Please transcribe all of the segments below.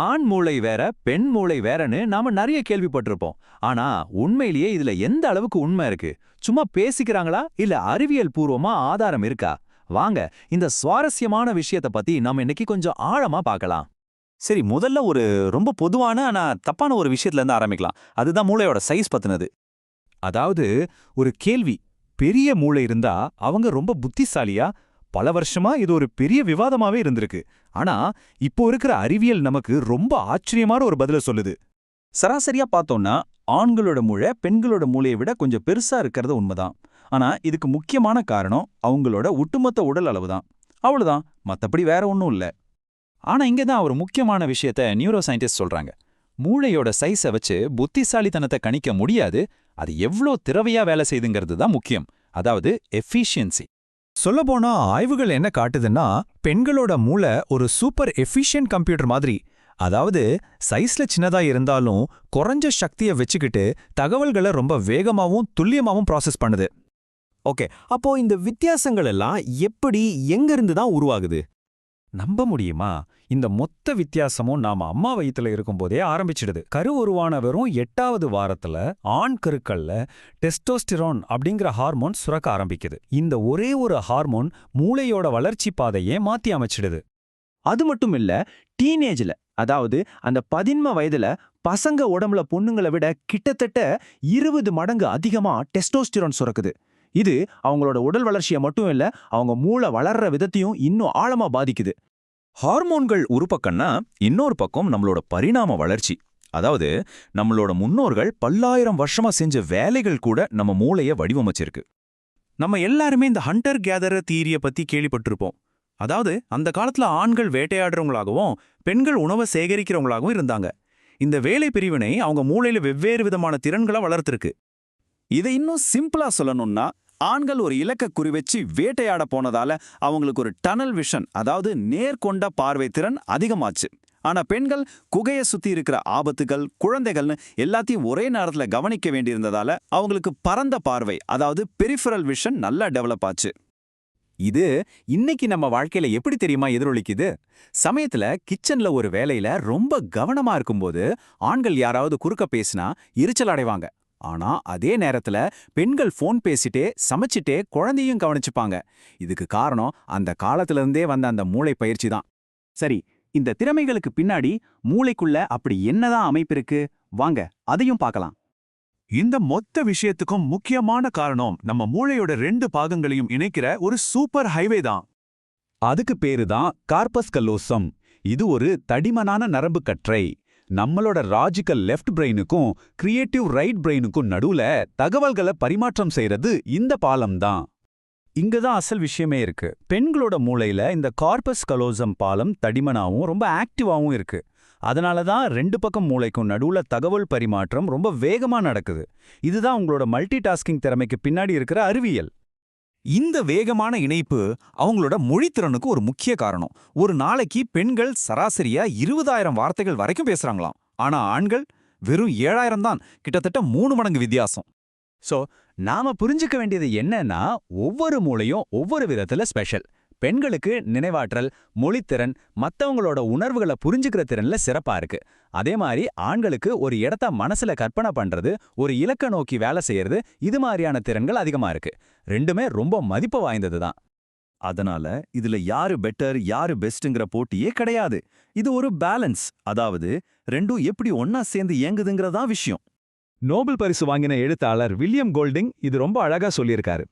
ஆண் மூளை வேற பெண் மூளை வேறன்னு நாம நிறைய கேள்விப்பட்டிருப்போம். ஆனா உண்மையிலேயே இதுல எந்த அளவுக்கு உண்மை இருக்கு? சும்மா பேசிக்கிறாங்களா இல்ல அறிவியல் பூர்வமா ஆதாரம் இருக்கா? வாங்க இந்த சுவாரஸ்யமான விஷயத்த பத்தி நாம இன்னைக்கு கொஞ்சம் ஆழமா பார்க்கலாம். சரி, முதல்ல ஒரு ரொம்ப பொதுவான ஆனா தப்பான ஒரு விஷயத்துல இருந்து ஆரம்பிக்கலாம். அதுதான் மூளையோட சைஸ் பத்தினது. அதாவது ஒரு கேள்வி, பெரிய மூளை இருந்தா அவங்க ரொம்ப புத்திசாலியா? பல வருஷமா இது ஒரு பெரிய விவாதமாவே இருந்திருக்கு. ஆனா இப்போ இருக்கிற அறிவியல் நமக்கு ரொம்ப ஆச்சரியமான ஒரு பதில சொல்லுது. சராசரியா பார்த்தோம்னா ஆண்களோட மூளை பெண்களோட மூளையை விட கொஞ்சம் பெருசா இருக்கிறது உண்மைதான். ஆனா இதுக்கு முக்கியமான காரணம் அவங்களோட ஒட்டுமொத்த உடல் அளவு தான். அவ்வளவுதான், மத்தபடி வேற ஒன்றும் இல்ல. ஆனா இங்க தான் ஒரு முக்கியமான விஷயத்த நியூரோ சயின்டிஸ்ட் சொல்றாங்க. மூளையோட சைஸை வச்சு புத்திசாலித்தனத்தை கணிக்க முடியாது, அது எவ்ளோ திறமையா வேலை செய்துங்கிறது தான் முக்கியம். அதாவது எஃபிஷியன்சி. சொல்லப்போனா ஆய்வுகள் என்ன காட்டுதுன்னா, பெண்களோட மூளை ஒரு சூப்பர் எஃபிஷியன்ட் கம்ப்யூட்டர் மாதிரி. அதாவது சைஸ்ல சின்னதா இருந்தாலும் குறைஞ்ச சக்தியை வச்சுக்கிட்டு தகவல்களை ரொம்ப வேகமாவும் துல்லியமாவும் ப்ராசஸ் பண்ணுது. ஓகே, அப்போ இந்த வித்தியாசங்கள் எல்லாம் எப்படி எங்கிருந்து தான் உருவாகுது? நம்ப முடியுமா? இந்த மொத்த வித்தியாசமும் நாம அம்மா வயித்துல இருக்கும்போதே ஆரம்பிச்சிடுது. கரு உருவான வெறும் 8வது வாரத்துல ஆண் கருக்கள்ல டெஸ்டோஸ்டிரோன் அப்படிங்கிற ஹார்மோன் சுரக்க ஆரம்பிக்குது. இந்த ஒரே ஒரு ஹார்மோன் மூளையோட வளர்ச்சி பாதையே மாத்தி அமைச்சிடுது. அது மட்டும் இல்ல, டீனேஜ்ல, அதாவது அந்த 15 வயதுல பசங்க உடம்புல பொண்ணுங்களை விட கிட்டத்தட்ட 20 மடங்கு அதிகமா டெஸ்டோஸ்டிரோன் சுரக்குது. இது அவங்களோட உடல் வளர்ச்சியை மட்டும் இல்ல, அவங்க மூளை வளர்ற விதத்தையும் இன்னும் ஆழமா பாதிக்குது. ஹார்மோன்கள் ஒரு பக்கம்னா இன்னொரு பக்கம் நம்மளோட பரிணாம வளர்ச்சி. அதாவது நம்மளோட முன்னோர்கள் பல்லாயிரம் வருஷமா செஞ்ச வேலைகள் கூட நம்ம மூளைய வடிவமைச்சிருக்கு. நம்ம எல்லாருமே இந்த ஹண்டர் கேதரர் தியரிய பத்தி கேள்விப்பட்டிருப்போம். அதாவது அந்த காலத்துல ஆண்கள் வேட்டையாடுறவங்களாகவும் பெண்கள் உணவை சேகரிக்கிறவங்களாகவும் இருந்தாங்க. இந்த வேலை பிரிவினை அவங்க மூளையில வெவ்வேறு விதமான திறன்களை வளர்த்திருக்கு. இதை இன்னும் சிம்பிளா சொல்லணும்னா, ஆண்கள் ஒரு இலக்க குறிவச்சு வேட்டையாட போனதால அவங்களுக்கு ஒரு டனல் விஷன், அதாவது நேர்கொண்ட பார்வை திறன் அதிகமாச்சு. ஆனா பெண்கள் குகையை சுத்தி இருக்கிற ஆபத்துகள், குழந்தைகள்னு எல்லாத்தையும் ஒரே நேரத்துல கவனிக்க வேண்டியிருந்ததால அவங்களுக்கு பரந்த பார்வை, அதாவது பெரிஃபரல் விஷன் நல்லா டெவலப் ஆச்சு. இது இன்னைக்கு நம்ம வாழ்க்கையில எப்படி தெரியுமா எதிரொலிக்குது? சமயத்துல கிச்சன்ல ஒரு வேலையில ரொம்ப கவனமா இருக்கும்போது ஆண்கள் யாராவது குறுக்க பேசினா எரிச்சல் அடைவாங்க. ஆனா அதே நேரத்துல பெண்கள் ஃபோன் பேசிட்டே சமைச்சிட்டே குழந்தையும் கவனிச்சுப்பாங்க. இதுக்கு காரணம் அந்த காலத்துல இருந்தே வந்த அந்த மூளை பயிற்சி தான். சரி, இந்த திறமைகளுக்கு பின்னாடி மூளைக்குள்ள அப்படி என்னதான் அமைப்பு இருக்கு? வாங்க அதையும் பார்க்கலாம். இந்த மொத்த விஷயத்துக்கும் முக்கியமான காரணம் நம்ம மூளையோட 2 பாகங்களையும் இணைக்கிற ஒரு சூப்பர் ஹைவே தான். அதுக்கு பேரு தான் கார்பஸ் கல்லோசம். இது ஒரு தடிமனான நரம்பு கற்றை. நம்மளோட லாஜிக்கல் லெஃப்ட் பிரெயினுக்கும் கிரியேட்டிவ் ரைட் பிரெயினுக்கும் நடுவுல தகவல்களை பரிமாற்றம் செய்யறது இந்த பாலம் தான். இங்க தான் அசல் விஷயமே இருக்கு. பெண்களோட மூளையில இந்த கார்பஸ் கலோசம் பாலம் தடிமனாவும் ரொம்ப ஆக்டிவாவும் இருக்கு. அதனால தான் 2 பக்கம் மூளைக்கும் நடுவுல தகவல் பரிமாற்றம் ரொம்ப வேகமா நடக்குது. இதுதான் உங்களோட மல்டி டாஸ்கிங் திறமைக்கு பின்னாடி இருக்கிற அறிவியல். இந்த வேகமான இணைப்பு அவங்களோட மொழித்திறனுக்கு ஒரு முக்கிய காரணம். ஒரு நாளைக்கு பெண்கள் சராசரியா 20,000 வார்த்தைகள் வரைக்கும் பேசுறாங்களாம். ஆனா ஆண்கள் வெறும் 7,000 தான். கிட்டத்தட்ட 3 மடங்கு வித்தியாசம். சோ நாம புரிஞ்சுக்க வேண்டியது என்னன்னா, ஒவ்வொரு மூளையும் ஒவ்வொரு விதத்துல ஸ்பெஷல். பெண்களுக்கு நினைவாற்றல், மொழித்திறன், மத்தவங்களோட உணர்வுகளை புரிஞ்சுக்கிற திறன்ல சிறப்பா இருக்கு. அதே மாதிரி ஆண்களுக்கு ஒரு இடத்த மனசுல கற்பனை பண்றது, ஒரு இலக்க நோக்கி வேலை செய்யறது, இது மாதிரியான திறன்கள் அதிகமா இருக்கு. ரெண்டுமே ரொம்ப மதிப்பு வாய்ந்தது தான். அதனால இதுல யாரு பெட்டர் யாரு பெஸ்ட்ங்கிற போட்டியே கிடையாது. இது ஒரு பேலன்ஸ், அதாவது ரெண்டும் எப்படி ஒன்னா சேர்ந்து இயங்குதுங்கிறதா விஷயம். நோபல் பரிசு வாங்கின எழுத்தாளர் வில்லியம் கோல்டிங் இது ரொம்ப அழகா சொல்லியிருக்காரு.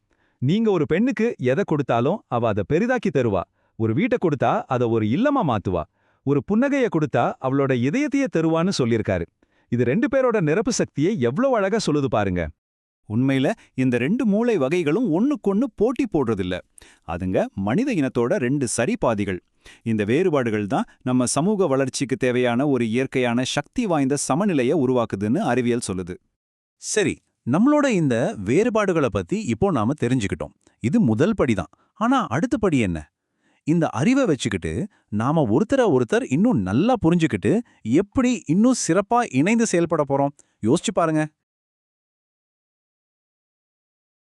நீங்க ஒரு பெண்ணுக்கு எதை கொடுத்தாலும் அவ அதை பெரிதாக்கி தருவா. ஒரு வீட்டை கொடுத்தா அதை ஒரு இல்லமா மாத்துவா. ஒரு புன்னகையை கொடுத்தா அவளோட இதயத்தையே தருவான்னு சொல்லியிருக்காரு. இது 2 பேரோட நிரப்பு சக்தியை எவ்வளவு அழகா சொல்லுது பாருங்க. உண்மையில இந்த 2 மூளை வகைகளும் ஒண்ணுக்கொன்னு போட்டி போடுறதில்ல. அதுங்க மனித இனத்தோட 2 சரிபாதிகள். இந்த வேறுபாடுகள் தான் நம்ம சமூக வளர்ச்சிக்கு தேவையான ஒரு இயற்கையான சக்தி வாய்ந்த சமநிலையை உருவாக்குதுன்னு அறிவியல் சொல்லுது. சரி, நம்மளோட இந்த வேறுபாடுகளை பத்தி இப்போ நாம தெரிஞ்சுக்கிட்டோம். இது முதல் படிதான். ஆனா அடுத்த படி என்ன? இந்த அறிவை வச்சுக்கிட்டு நாம ஒருத்தர் இன்னும் நல்லா புரிஞ்சுக்கிட்டு எப்படி இன்னும் சிறப்பா இணைந்து செயல்பட போறோம்? யோசிச்சு பாருங்க.